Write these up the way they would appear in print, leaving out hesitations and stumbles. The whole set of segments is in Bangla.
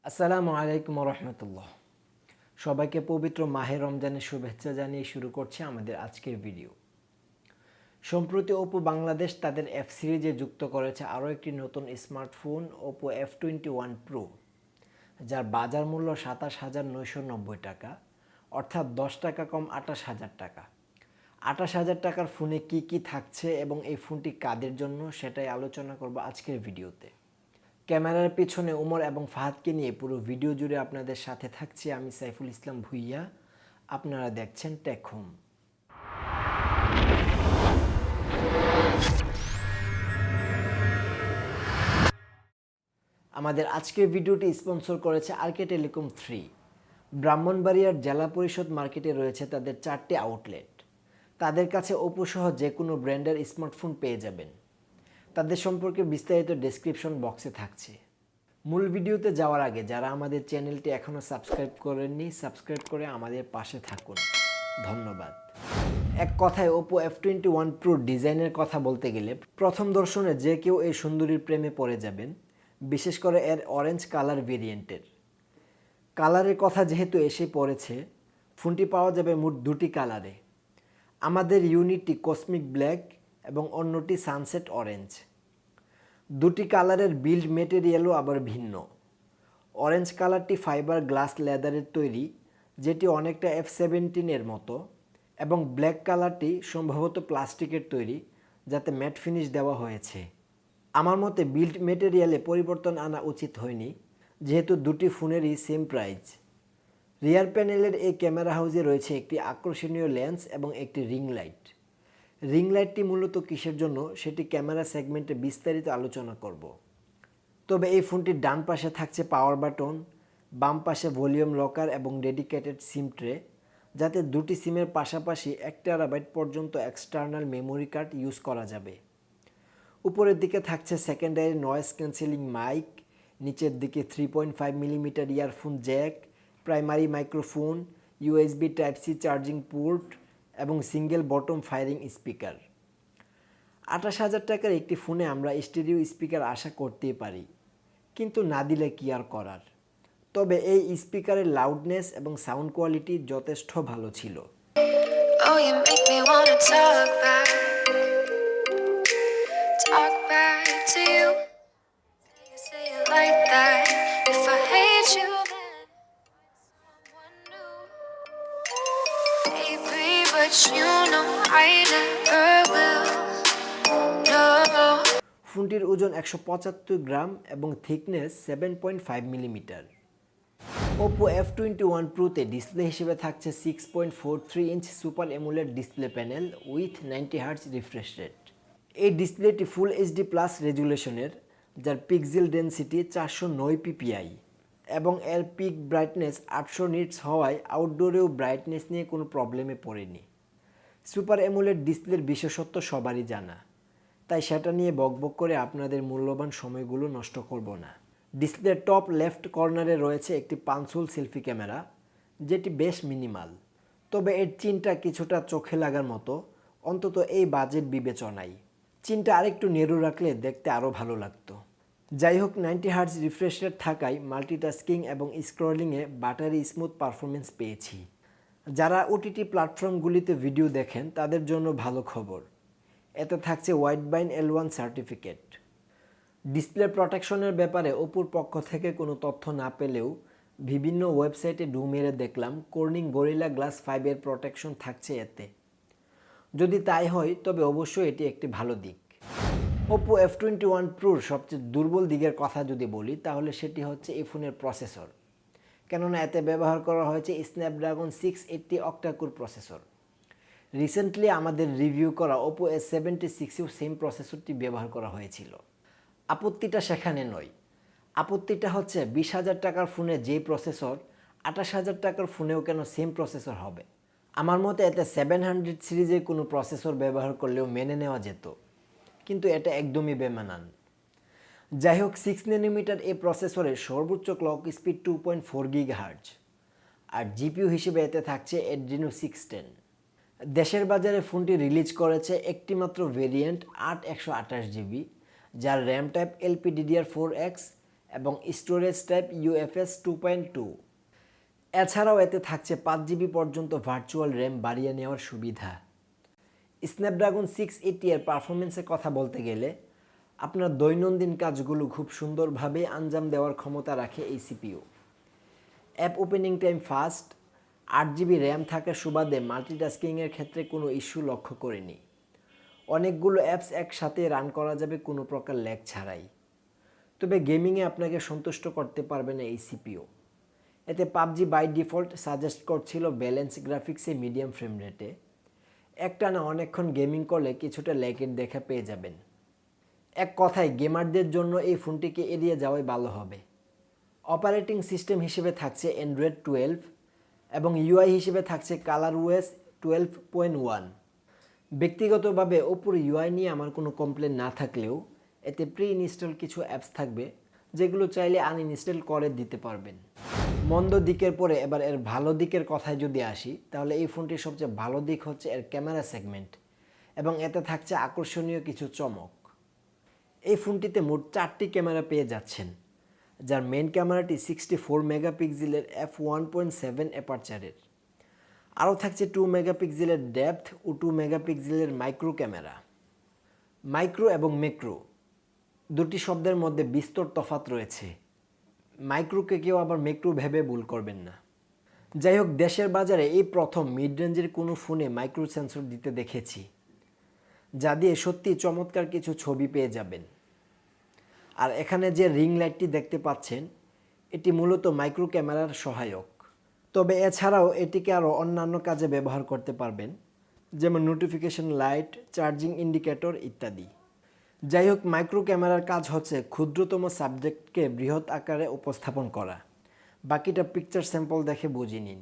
আসসালামু আলাইকুম রহমতুল্লাহ। সবাইকে পবিত্র মাহে রমজানের শুভেচ্ছা জানিয়ে শুরু করছি আমাদের আজকের ভিডিও। সম্প্রতি ওপো বাংলাদেশ তাদের এফ সিরিজে যুক্ত করেছে আরও একটি নতুন স্মার্টফোন ওপো F21 Pro, যার বাজার মূল্য ২৭,৯৯০ টাকা, অর্থাৎ ১০ টাকা কম ২৮,০০০ টাকা। ২৮,০০০ টাকার ফোনে কি কি থাকছে এবং এই ফোনটি কাদের জন্য সেটাই আলোচনা করব আজকের ভিডিওতে। ক্যামেরার পিছনে উমর এবং ফাহাদকে নিয়ে পুরো ভিডিও জুড়ে আপনাদের সাথে থাকছি আমি সাইফুল ইসলাম ভুইয়া। আপনারা দেখছেন টেক হোম। আমাদের আজকের ভিডিওটি স্পন্সর করেছে আরকে টেলিকম 3। ব্রাহ্মণবাড়িয়ার জেলা পরিষদ মার্কেটে রয়েছে তাদের 4টি আউটলেট। তাদের কাছে ওপো সহ যে কোনো ব্র্যান্ডের স্মার্টফোন পেয়ে যাবেন। তাদের সম্পর্কে বিস্তারিত ডেসক্রিপশন বক্সে থাকছে। মূল ভিডিওতে যাওয়ার আগে যারা আমাদের চ্যানেলটি এখনও সাবস্ক্রাইব করেননি, সাবস্ক্রাইব করে আমাদের পাশে থাকুন। ধন্যবাদ। এক কথায় ওপো F21 Pro ডিজাইনের কথা বলতে গেলে প্রথম দর্শনে যে কেউ এই সুন্দরীর প্রেমে পড়ে যাবেন, বিশেষ করে এর অরেঞ্জ কালার ভেরিয়েন্টের। কালারের কথা যেহেতু এসে পড়েছে, ফোনটি পাওয়া যাবে মোট দুটি কালারে। আমাদের ইউনিটটি কসমিক ব্ল্যাক এবং অন্যটি সানসেট অরেঞ্জ। দুটি কালারের বিল্ড মেটেরিয়ালও আবার ভিন্ন। অরেঞ্জ কালারটি ফাইবার গ্লাস লেদারের তৈরি, যেটি অনেকটা F17 মতো, এবং ব্ল্যাক কালারটি সম্ভবত প্লাস্টিকের তৈরি, যাতে ম্যাট ফিনিশ দেওয়া হয়েছে। আমার মতে বিল্ড মেটেরিয়ালে পরিবর্তন আনা উচিত হয়নি, যেহেতু দুটি ফোনেরই সেম প্রাইস। রিয়ার প্যানেলের এই ক্যামেরা হাউসে রয়েছে একটি আকর্ষণীয় লেন্স এবং একটি রিং লাইট। রিং লাইটটি মূলত কিসের জন্য সেটি ক্যামেরা সেগমেন্টে বিস্তারিত আলোচনা করব। তবে এই ফোনটির ডান পাশে থাকছে পাওয়ার বাটন, বাম পাশে ভলিউম লকার এবং ডেডিকেটেড সিম ট্রে, যাতে দুটি সিমের পাশাপাশি 1 টেরাবাইট পর্যন্ত এক্সটার্নাল মেমোরি কার্ড ইউজ করা যাবে। উপরের দিকে থাকছে সেকেন্ডারি নয়েজ ক্যান্সেলিং মাইক, নিচের দিকে 3.5 millimetre earphone Jack, primary microphone, USB Type-C charging port এবং সিঙ্গেল বটম ফায়ারিং স্পিকার। ২৮,০০০ টাকার একটি ফোনে আমরা স্টেরিও স্পিকার আশা করতেই পারি, কিন্তু না দিলে কি আর করার। তবে এই স্পিকারের লাউডনেস এবং সাউন্ড কোয়ালিটি যথেষ্ট ভালো ছিল। Oh, you make me wanna talk back to you. You say it like that. If I hate you, then someone new, baby. But you know I never will. No. ফোনটির ওজন 175 গ্রাম এবং থিকনেস 7.5 মিলিমিটার। ওপো F21 Proতে ডিসপ্লে হিসেবে থাকছে 6.43 inch super AMOLED display panel with 90 hertz refresh rate. এই ডিসপ্লেটি ফুল এইচডি প্লাস রেজুলেশনের, যার পিক্সেল ডেনসিটি 409 ppi এবং এর পিক ব্রাইটনেস 800 নিটস হওয়ায় আউটডোরেও ব্রাইটনেস নিয়ে কোনো প্রবলেমে পড়েনি। সুপার এমোলেড ডিসপ্লের বিশেষত্ব সবারই জানা, তাই সেটা নিয়ে বকবক করে আপনাদের মূল্যবান সময়গুলো নষ্ট করব না। ডিসপ্লের টপ লেফট কর্নারে রয়েছে একটি পাঁচহোল সেলফি ক্যামেরা, যেটি বেশ মিনিমাল, তবে এর চিনটা কিছুটা চোখে লাগার মতো, অন্তত এই বাজেট বিবেচনায়। চিনটা আরেকটু নেড়ু রাখলে দেখতে আরও ভালো লাগতো। যাই হোক, 90 হার্টজ রিফ্রেশ রেট থাকায় মাল্টিটাস্কিং এবং স্ক্রলিংয়ে বাটারি স্মুথ পারফরমেন্স পেয়েছি। যারা ওটিটি প্ল্যাটফর্মগুলিতে ভিডিও দেখেন তাদের জন্য ভালো খবর, এতে থাকছে ওয়াইড বাইন L1 সার্টিফিকেট। ডিসপ্লে প্রোটেকশনের ব্যাপারে ওপোর পক্ষ থেকে কোনো তথ্য না পেলেও বিভিন্ন ওয়েবসাইটে ডু মেরে দেখলাম কর্নিং গরিলা গ্লাস 5 এর প্রোটেকশন থাকছে এতে। যদি তাই হয় তবে অবশ্যই এটি একটি ভালো দিক। ওপো F21 Proর সবচেয়ে দুর্বল দিকের কথা যদি বলি, তাহলে সেটি হচ্ছে এই ফোনের প্রসেসর, কেননা এতে ব্যবহার করা হয়েছে স্ন্যাপড্রাগন 680 অক্টাকোর প্রসেসর। রিসেন্টলি আমাদের রিভিউ করা ওপো S76এও সেম প্রসেসরটি ব্যবহার করা হয়েছিল। আপত্তিটা সেখানে নয়, আপত্তিটা হচ্ছে 20,000 টাকার ফোনে যেই প্রসেসর, 28,000 টাকার ফোনেও কেন সেম প্রসেসর হবে। আমার মতে এতে 700 সিরিজের কোনো প্রসেসর ব্যবহার করলেও মেনে নেওয়া যেত, কিন্তু এটা একদমই বেমানান। যাই হোক, 6 ন্যানোমিটার এই প্রসেসরের সর্বোচ্চ ক্লক স্পিড 2.4 GHz, আর জিপিইউ হিসেবে এতে থাকছে Adreno 610। দেশের বাজারে ফোনটি রিলিজ করেছে একটি মাত্র ভেরিয়েন্ট 8 128 GB, যার র্যাম টাইপ LPDDR4X এবং স্টোরেজ টাইপ UFS 2.2। এছাড়াও এতে থাকছে 5 GB পর্যন্ত ভার্চুয়াল র্যাম বাড়িয়ে নেওয়ার সুবিধা। স্ন্যাপড্রাগন 680 এর পারফরমেন্সের কথা বলতে গেলে আপনার দৈনন্দিন কাজগুলো খুব সুন্দরভাবে আঞ্জাম দেওয়ার ক্ষমতা রাখে এই CPU। App opening time fast, 8 GB RAM থাকার সুবাদে মাল্টিটাস্কিংয়ের ক্ষেত্রে কোনো ইস্যু লক্ষ্য করিনি। অনেকগুলো অ্যাপস একসাথে রান করা যাবে কোনো প্রকার ল্যাগ ছাড়াই। তবে গেমিংয়ে আপনাকে সন্তুষ্ট করতে পারবে না এই CPU। এতে পাবজি বাই ডিফল্ট সাজেস্ট করছিল ব্যালেন্স গ্রাফিক্সে মিডিয়াম ফ্রেম রেটে। একটানা অনেকক্ষণ গেমিং করলে কিছুটা ল্যাগের দেখা পেয়ে যাবেন। এক কথায় গেমারদের জন্য এই ফোনটিকে এড়িয়ে যাওয়াই ভালো হবে। অপারেটিং সিস্টেম হিসেবে থাকছে অ্যান্ড্রয়েড 12 এবং UI হিসেবে থাকছে ColorOS 12.1। ব্যক্তিগতভাবে ওপোর UI নিয়ে আমার কোনো কমপ্লেন না থাকলেও এতে প্রি ইনস্টল কিছু অ্যাপস থাকবে যেগুলো চাইলে আনইনস্টল করে দিতে পারবেন। মন্দ দিকের পরে এবার এর ভালো দিকের কথায় যদি আসি, তাহলে এই ফোনটির সবচেয়ে ভালো দিক হচ্ছে এর ক্যামেরা সেগমেন্ট এবং এতে থাকছে আকর্ষণীয় কিছু চমক। এই ফোনটিতে মোট 4টি ক্যামেরা পেয়ে যাচ্ছেন, যার মেইন ক্যামেরাটি 64 মেগাপিক্সেলের f1.7 অ্যাপারচারের। আরও থাকছে 2 মেগাপিক্সেলের ডেপথ ও 2 মেগাপিক্সেলের মাইক্রো ক্যামেরা। মাইক্রো এবং ম্যাক্রো দুটি শব্দের মধ্যে বিস্তর তফাৎ রয়েছে। মাইক্রোকে কেউ আবার ম্যাক্রো ভেবে ভুল করবেন না। যাই হোক, দেশের বাজারে এই প্রথম মিড রেঞ্জের কোনো ফোনে মাইক্রো সেন্সর দিতে দেখেছি, যা দিয়ে সত্যি চমৎকার কিছু ছবি পেয়ে যাবেন। আর এখানে যে রিং লাইটটি দেখতে পাচ্ছেন, এটি মূলত মাইক্রো ক্যামেরার সহায়ক। তবে এছাড়াও এটিকে আরও অন্যান্য কাজে ব্যবহার করতে পারবেন, যেমন নোটিফিকেশন লাইট, চার্জিং ইন্ডিকেটর ইত্যাদি। যাই হোক, মাইক্রো ক্যামেরার কাজ হচ্ছে ক্ষুদ্রতম সাবজেক্টকে বৃহৎ আকারে উপস্থাপন করা। বাকিটা পিকচার স্যাম্পল দেখে বুঝে নিন।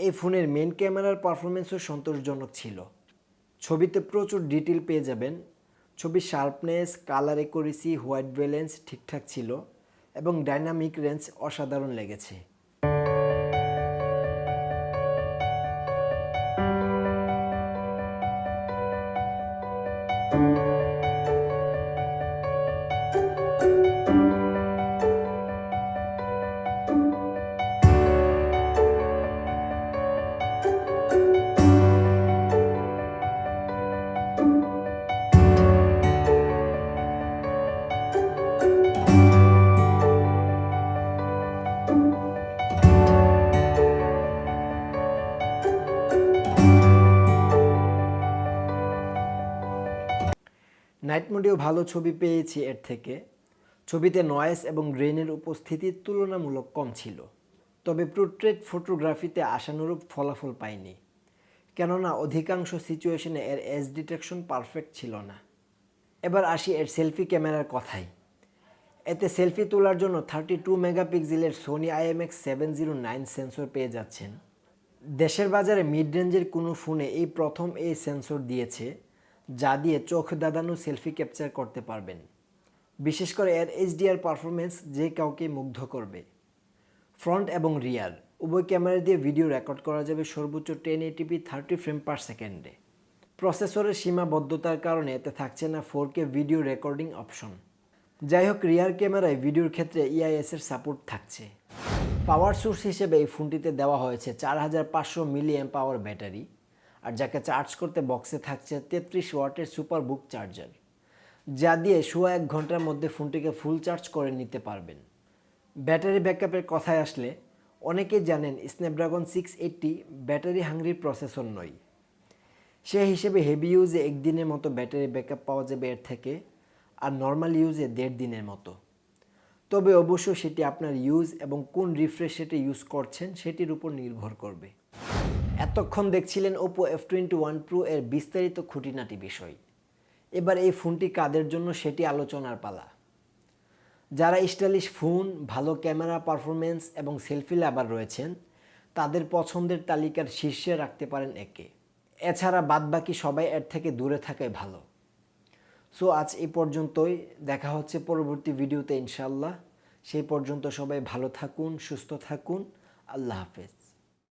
এই ফোনের মেন ক্যামেরার পারফরমেন্সও সন্তোষজনক ছিল। ছবিতে প্রচুর ডিটেল পেয়ে যাবেন। ছবির sharpness, colour accuracy, white balance ঠিকঠাক ছিল এবং ডাইনামিক রেঞ্জ অসাধারণ লেগেছে। নাইট মোডেও ভালো ছবি পেয়েছি এর থেকে। ছবিতে নয়েজ এবং গ্রেনের উপস্থিতি তুলনামূলক কম ছিল, তবে পোর্ট্রেট ফটোগ্রাফিতে আশানুরূপ ফলাফল পাইনি, কেননা অধিকাংশ সিচুয়েশনে এর এজ ডিটেকশন পারফেক্ট ছিল না। এবার আসি এর সেলফি ক্যামেরার কথায়। এতে সেলফি তোলার জন্য 32 মেগাপিক্সেলের সোনি IMX709 সেন্সর পেয়ে যাচ্ছেন। দেশের বাজারে মিড রেঞ্জের কোনো ফোনে এই প্রথম এই সেন্সর দিয়েছে, যা দিয়ে চোখ দাদানো সেলফি ক্যাপচার করতে পারবেন। বিশেষ করে এর HDR পারফরমেন্স যে কাউকে মুগ্ধ করবে। ফ্রন্ট এবং রিয়ার উভয় ক্যামেরা দিয়ে ভিডিও রেকর্ড করা যাবে সর্বোচ্চ 1080p 30 ফ্রেম পার সেকেন্ডে। প্রসেসরের সীমাবদ্ধতার কারণে এতে থাকছে না 4K ভিডিও রেকর্ডিং অপশন। যাই হোক, রিয়ার ক্যামেরায় ভিডিওর ক্ষেত্রে EIS এর সাপোর্ট থাকছে। পাওয়ার সোর্স হিসেবে এই ফোনটিতে দেওয়া হয়েছে 4500 mAh পাওয়ার ব্যাটারি, আর যাকে চার্জ করতে বক্সে থাকছে 33 ওয়াটের সুপারবুক চার্জার, যা দিয়ে সোয়া 1 ঘন্টার মধ্যে ফোনটিকে ফুল চার্জ করে নিতে পারবেন। ব্যাটারি ব্যাকআপের কথায় আসলে অনেকেই জানেন স্ন্যাপড্রাগন 680 ব্যাটারি হাংরি প্রসেসর নয়। সে হিসেবে হেভি ইউজে একদিনের মতো ব্যাটারি ব্যাকআপ পাওয়া যাবে এর থেকে, আর নর্মাল ইউজে 1.5 দিনের মতো। তবে অবশ্য সেটি আপনার ইউজ এবং কোন রিফ্রেশ রেটে ইউজ করছেন সেটির উপর নির্ভর করবে। এতক্ষণ দেখছিলেন Oppo F21 Pro এর বিস্তারিত খুঁটিনাটি বিষয়। এবার এই ফোনটি কাদের জন্য সেটি আলোচনার পালা। যারা স্টাইলিশ ফোন, ভালো ক্যামেরা পারফরমেন্স এবং সেলফি লাভার রয়েছেন, তাদের পছন্দের তালিকার শীর্ষে রাখতে পারেন একে। এছাড়া বাদবাকি সবাই এর থেকে দূরে থাকাই ভালো। সো আজ এই পর্যন্তই, দেখা হচ্ছে পরবর্তী ভিডিওতে ইনশাল্লাহ। সেই পর্যন্ত সবাই ভালো থাকুন, সুস্থ থাকুন। আল্লাহ হাফেজ।